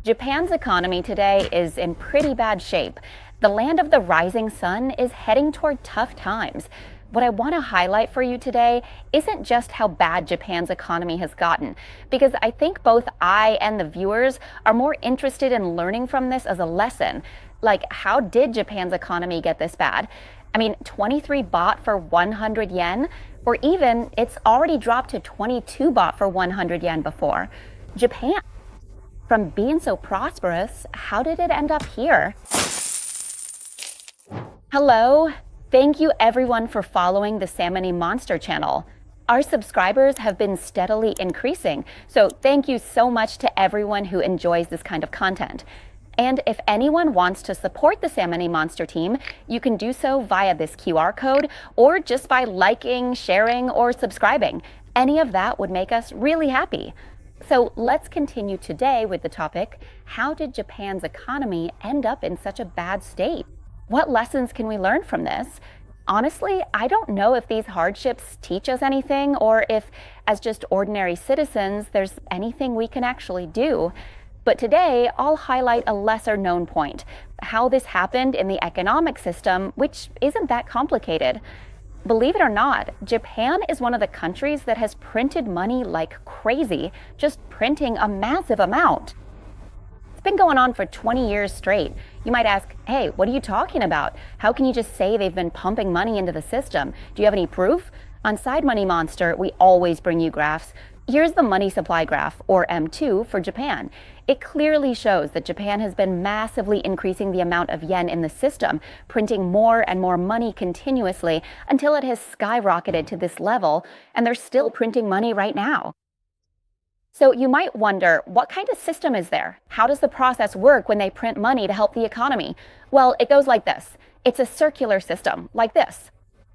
Japan's economy today is in pretty bad shape. The land of the rising sun is heading toward tough times. What I want to highlight for you today isn't just how bad Japan's economy has gotten, because I think both I and the viewers are more interested in learning from this as a lesson. Like, how did Japan's economy get this bad? I mean, 23 baht for 100 yen, or even it's already dropped to 22 baht for 100 yen before. Japan, from being so prosperous, how did it end up here? Hello. Thank you everyone for following the Sai Money Monster channel. Our subscribers have been steadily increasing, so thank you so much to everyone who enjoys this kind of content. And if anyone wants to support the Sai Money Monster team, you can do so via this QR code or just by liking, sharing, or subscribing. Any of that would make us really happy. So let's continue today with the topic, how did Japan's economy end up in such a bad state? What lessons can we learn from this? Honestly, I don't know if these hardships teach us anything or if, as just ordinary citizens, there's anything we can actually do. But today, I'll highlight a lesser known point, how this happened in the economic system, which isn't that complicated. Believe it or not, Japan is one of the countries that has printed money like crazy, just printing a massive amount. It's been going on for 20 years straight. You might ask, hey, what are you talking about? How can you just say they've been pumping money into the system? Do you have any proof? On Sai Money Monster, we always bring you graphs. Here's the money supply graph, or M2, for Japan. It clearly shows that Japan has been massively increasing the amount of yen in the system, printing more and more money continuously until it has skyrocketed to this level, and they're still printing money right now. So you might wonder, what kind of system is there? How does the process work when they print money to help the economy? Well, it goes like this. It's a circular system, like this.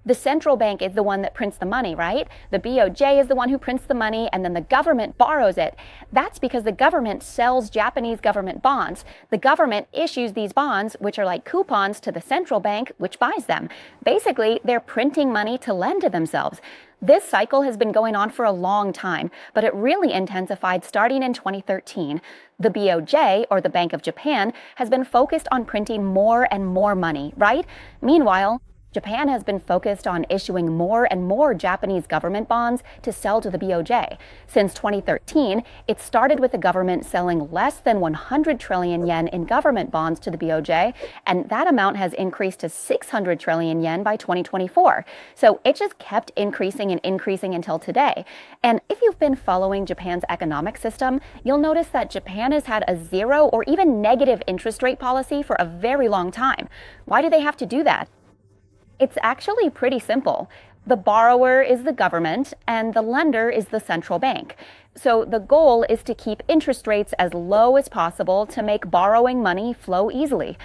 The central bank is the one that prints the money, right? The BOJ is the one who prints the money, and then the government borrows it. That's because the government sells Japanese government bonds. The government issues these bonds, which are like coupons, to the central bank, which buys them. Basically, they're printing money to lend to themselves. This cycle has been going on for a long time, but it really intensified starting in 2013. The BOJ, or the Bank of Japan, has been focused on printing more and more money, right? Meanwhile, Japan has been focused on issuing more and more Japanese government bonds to sell to the BOJ. Since 2013, it started with the government selling less than 100 trillion yen in government bonds to the BOJ, and that amount has increased to 600 trillion yen by 2024. So it just kept increasing and increasing until today. And if you've been following Japan's economic system, you'll notice that Japan has had a zero or even negative interest rate policy for a very long time. Why do they have to do that? It's actually pretty simple. The borrower is the government and the lender is the central bank. So the goal is to keep interest rates as low as possible to make borrowing money flow easily.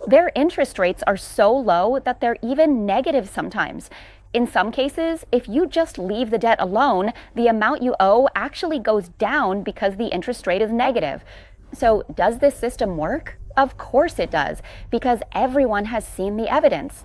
Their interest rates are so low that they're even negative sometimes. In some cases, if you just leave the debt alone, the amount you owe actually goes down because the interest rate is negative. So does this system work? Of course it does, because everyone has seen the evidence.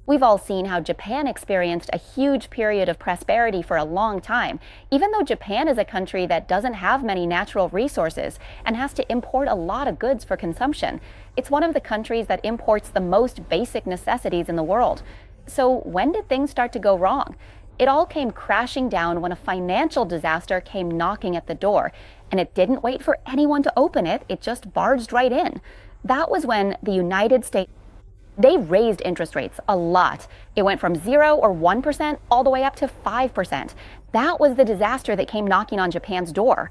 We've all seen how Japan experienced a huge period of prosperity for a long time, even though Japan is a country that doesn't have many natural resources and has to import a lot of goods for consumption. It's one of the countries that imports the most basic necessities in the world. So when did things start to go wrong? It all came crashing down when a financial disaster came knocking at the door, and it didn't wait for anyone to open it, it just barged right in. That was when the United States they raised interest rates a lot. It went from 0 or 1% all the way up to 5%. That was the disaster that came knocking on Japan's door.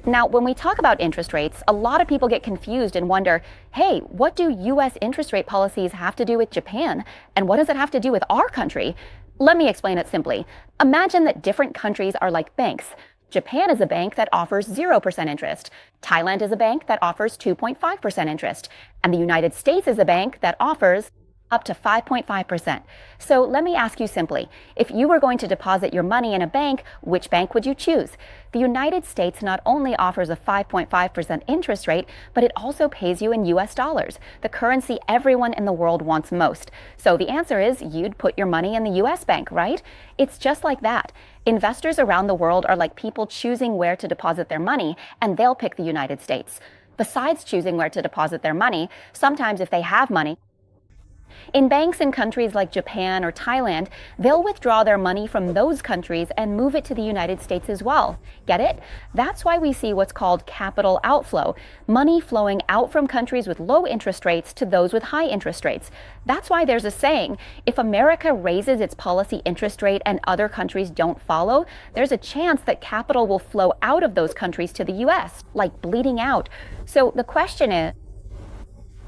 Now, when we talk about interest rates, a lot of people get confused and wonder, hey, what do US interest rate policies have to do with Japan? And what does it have to do with our country? Let me explain it simply. Imagine that different countries are like banks. Japan is a bank that offers 0% interest. Thailand is a bank that offers 2.5% interest. And the United States is a bank that offers up to 5.5%. So let me ask you simply, if you were going to deposit your money in a bank, which bank would you choose? The United States not only offers a 5.5% interest rate, but it also pays you in US dollars, the currency everyone in the world wants most. So the answer is you'd put your money in the US bank, right? It's just like that. Investors around the world are like people choosing where to deposit their money, and they'll pick the United States. besides choosing where to deposit their money, sometimes if they have money, in banks in countries like Japan or Thailand, they'll withdraw their money from those countries and move it to the United States as well. Get it? That's why we see what's called capital outflow, money flowing out from countries with low interest rates to those with high interest rates. That's why there's a saying, if America raises its policy interest rate and other countries don't follow, there's a chance that capital will flow out of those countries to the US, like bleeding out. So the question is,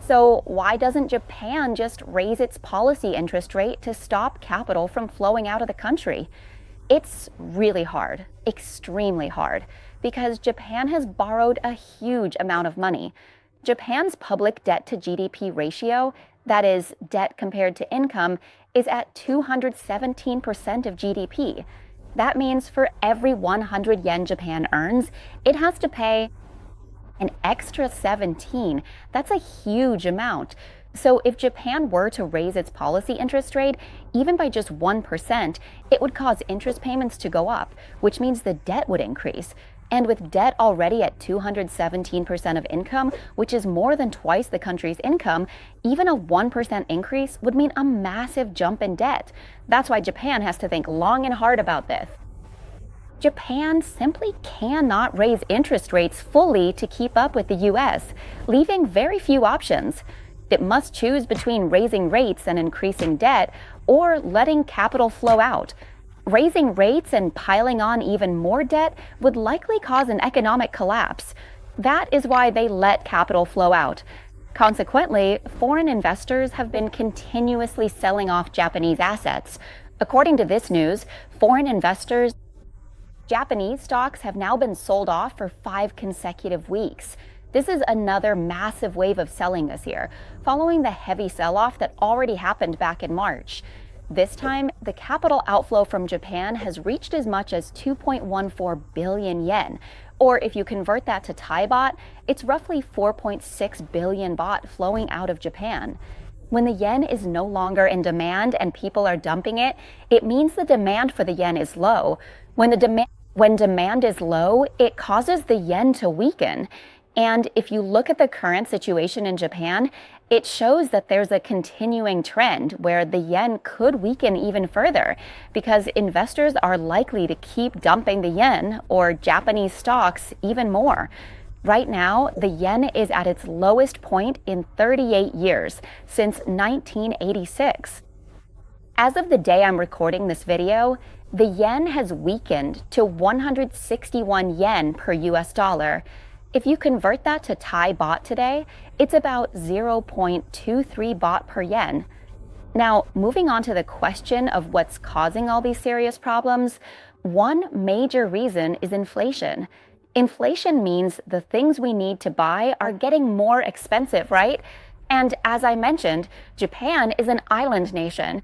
so why doesn't Japan just raise its policy interest rate to stop capital from flowing out of the country? It's really hard, extremely hard, because Japan has borrowed a huge amount of money. Japan's public debt to GDP ratio, that is, debt compared to income, is at 217% of GDP. That means for every 100 yen Japan earns, it has to pay an extra 17. That's a huge amount. So if Japan were to raise its policy interest rate, even by just 1%, it would cause interest payments to go up, which means the debt would increase. And with debt already at 217% of income, which is more than twice the country's income, even a 1% increase would mean a massive jump in debt. That's why Japan has to think long and hard about this. Japan simply cannot raise interest rates fully to keep up with the US, leaving very few options. It must choose between raising rates and increasing debt or letting capital flow out. Raising rates and piling on even more debt would likely cause an economic collapse. That is why they let capital flow out. Consequently, foreign investors have been continuously selling off Japanese assets. According to this news, Japanese stocks have now been sold off for 5 consecutive weeks. This is another massive wave of selling this year, following the heavy sell-off that already happened back in March. This time, the capital outflow from Japan has reached as much as 2.14 billion yen, or if you convert that to Thai baht, it's roughly 4.6 billion baht flowing out of Japan. When the yen is no longer in demand and people are dumping it, it means the demand for the yen is low. When demand is low, it causes the yen to weaken. And if you look at the current situation in Japan, it shows that there's a continuing trend where the yen could weaken even further because investors are likely to keep dumping the yen or Japanese stocks even more. Right now, the yen is at its lowest point in 38 years, since 1986. As of the day I'm recording this video, the yen has weakened to 161 yen per US dollar. If you convert that to Thai baht today, it's about 0.23 baht per yen. Now, moving on to the question of what's causing all these serious problems, one major reason is inflation. Inflation means the things we need to buy are getting more expensive, right? And as I mentioned, Japan is an island nation.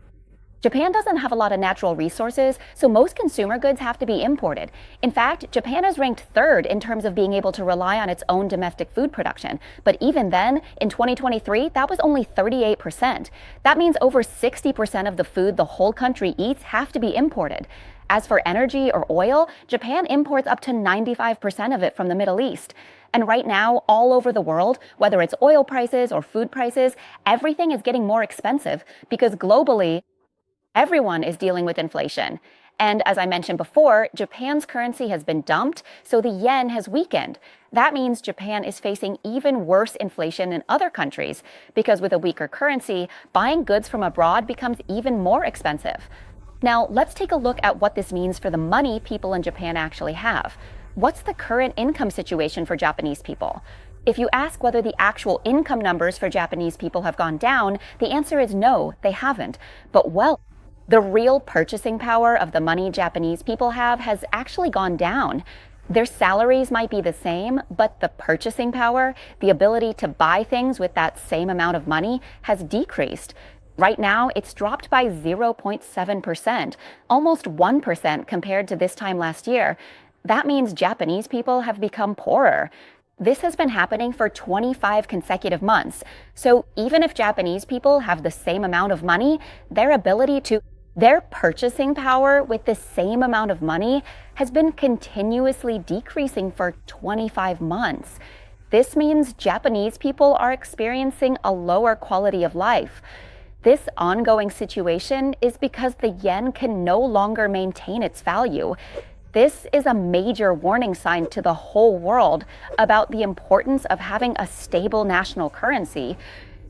Japan doesn't have a lot of natural resources, so most consumer goods have to be imported. In fact, Japan is ranked third in terms of being able to rely on its own domestic food production. But even then, in 2023, that was only 38%. That means over 60% of the food the whole country eats have to be imported. As for energy or oil, Japan imports up to 95% of it from the Middle East. And right now, all over the world, whether it's oil prices or food prices, everything is getting more expensive because globally, everyone is dealing with inflation. And as I mentioned before, Japan's currency has been dumped, so the yen has weakened. That means Japan is facing even worse inflation in other countries because with a weaker currency, buying goods from abroad becomes even more expensive. Now, let's take a look at what this means for the money people in Japan actually have. What's the current income situation for Japanese people? If you ask whether the actual income numbers for Japanese people have gone down, the answer is no, they haven't. But the real purchasing power of the money Japanese people have has actually gone down. Their salaries might be the same, but the purchasing power, the ability to buy things with that same amount of money, has decreased. Right now, it's dropped by 0.7%, almost 1% compared to this time last year. That means Japanese people have become poorer. This has been happening for 25 consecutive months. So even if Japanese people have the same amount of money, their purchasing power with the same amount of money has been continuously decreasing for 25 months. This means Japanese people are experiencing a lower quality of life. This ongoing situation is because the yen can no longer maintain its value. This is a major warning sign to the whole world about the importance of having a stable national currency.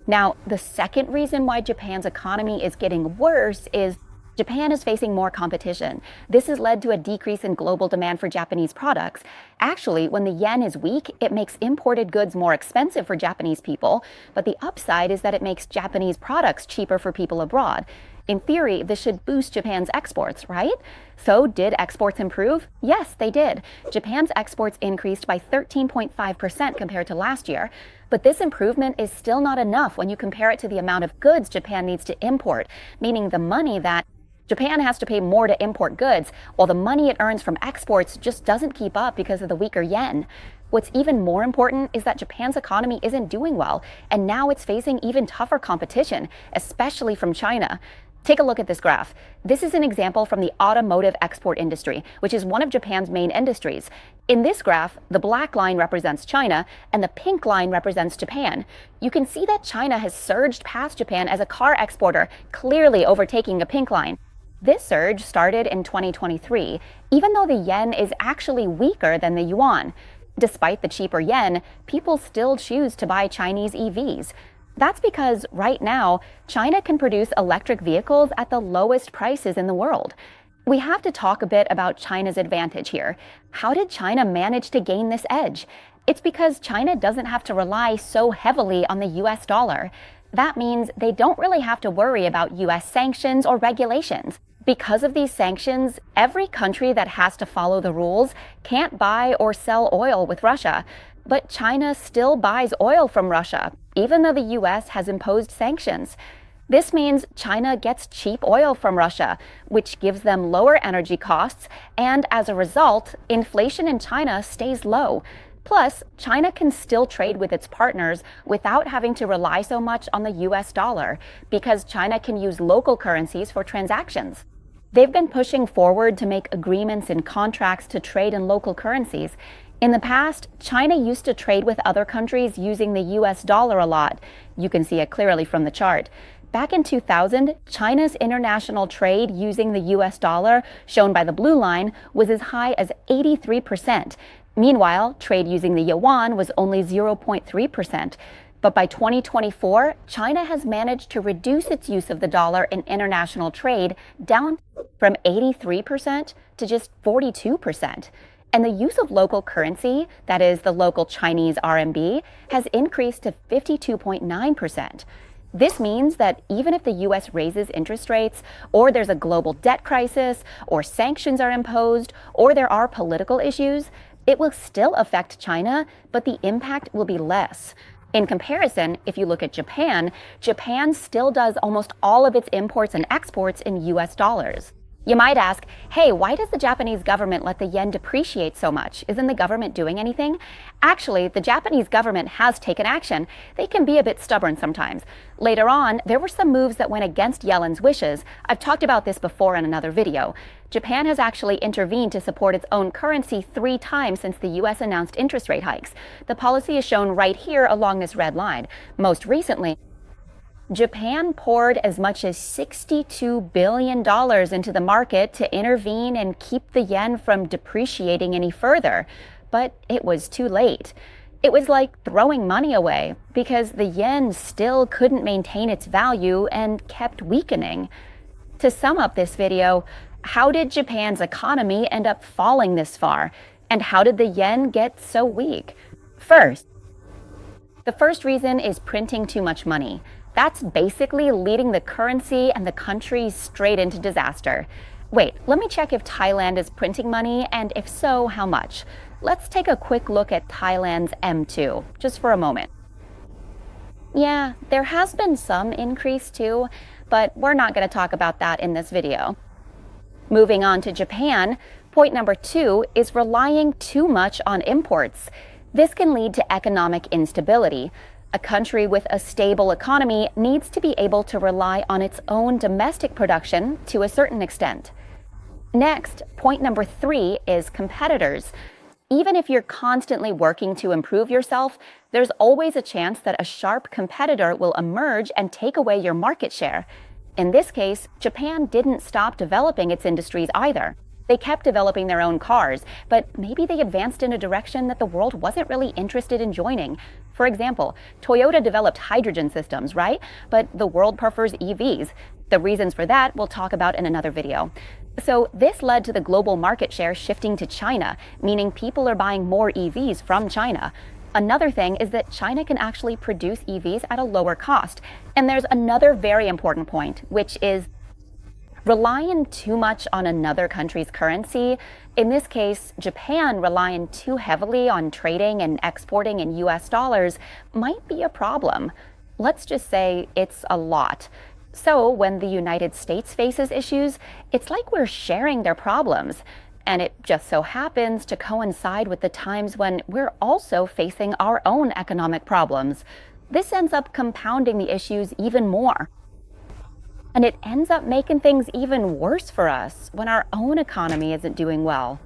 Now, the second reason why Japan's economy is getting worse is Japan is facing more competition. This has led to a decrease in global demand for Japanese products. Actually, when the yen is weak, it makes imported goods more expensive for Japanese people, but the upside is that it makes Japanese products cheaper for people abroad. In theory, this should boost Japan's exports, right? So did exports improve? Yes, they did. Japan's exports increased by 13.5% compared to last year. But this improvement is still not enough when you compare it to the amount of goods Japan needs to import, meaning the money that Japan has to pay more to import goods, while the money it earns from exports just doesn't keep up because of the weaker yen. What's even more important is that Japan's economy isn't doing well, and now it's facing even tougher competition, especially from China. Take a look at this graph. This is an example from the automotive export industry, which is one of Japan's main industries. In this graph, the black line represents China and the pink line represents Japan. You can see that China has surged past Japan as a car exporter, clearly overtaking the pink line. This surge started in 2023, even though the yen is actually weaker than the yuan. Despite the cheaper yen, people still choose to buy Chinese EVs. That's because right now, China can produce electric vehicles at the lowest prices in the world. We have to talk a bit about China's advantage here. How did China manage to gain this edge? It's because China doesn't have to rely so heavily on the US dollar. That means they don't really have to worry about US sanctions or regulations. Because of these sanctions, every country that has to follow the rules can't buy or sell oil with Russia. But China still buys oil from Russia, even though the US has imposed sanctions. This means China gets cheap oil from Russia, which gives them lower energy costs, and as a result, inflation in China stays low. Plus, China can still trade with its partners without having to rely so much on the US dollar, because China can use local currencies for transactions. They've been pushing forward to make agreements and contracts to trade in local currencies. In the past, China used to trade with other countries using the US dollar a lot. You can see it clearly from the chart. Back in 2000, China's international trade using the US dollar, shown by the blue line, was as high as 83%. Meanwhile, trade using the yuan was only 0.3%. But by 2024, China has managed to reduce its use of the dollar in international trade down from 83% to just 42%. And the use of local currency, that is the local Chinese RMB, has increased to 52.9%. This means that even if the US raises interest rates, or there's a global debt crisis, or sanctions are imposed, or there are political issues, it will still affect China, but the impact will be less. In comparison, if you look at Japan, Japan still does almost all of its imports and exports in US dollars. You might ask, hey, why does the Japanese government let the yen depreciate so much? Isn't the government doing anything? Actually, the Japanese government has taken action. They can be a bit stubborn sometimes. Later on, there were some moves that went against Yellen's wishes. I've talked about this before in another video. Japan has actually intervened to support its own currency 3 times since the US announced interest rate hikes. The policy is shown right here along this red line. Most recently, Japan poured as much as $62 billion into the market to intervene and keep the yen from depreciating any further. But it was too late. It was like throwing money away because the yen still couldn't maintain its value and kept weakening. To sum up this video, how did Japan's economy end up falling this far? And how did the yen get so weak? The first reason is printing too much money. That's basically leading the currency and the country straight into disaster. Wait, let me check if Thailand is printing money, and if so, how much? Let's take a quick look at Thailand's M2, just for a moment. Yeah, there has been some increase too, but we're not going to talk about that in this video. Moving on to Japan, point number 2 is relying too much on imports. This can lead to economic instability. A country with a stable economy needs to be able to rely on its own domestic production to a certain extent. Next, point number 3 is competitors. Even if you're constantly working to improve yourself, there's always a chance that a sharp competitor will emerge and take away your market share. In this case, Japan didn't stop developing its industries either. They kept developing their own cars, but maybe they advanced in a direction that the world wasn't really interested in joining. For example, Toyota developed hydrogen systems, right? But the world prefers EVs. The reasons for that we'll talk about in another video. So this led to the global market share shifting to China, meaning people are buying more EVs from China. Another thing is that China can actually produce EVs at a lower cost. And there's another very important point, which is relying too much on another country's currency, in this case, Japan relying too heavily on trading and exporting in US dollars, might be a problem. Let's just say it's a lot. So when the United States faces issues, it's like we're sharing their problems. And it just so happens to coincide with the times when we're also facing our own economic problems. This ends up compounding the issues even more. And it ends up making things even worse for us when our own economy isn't doing well.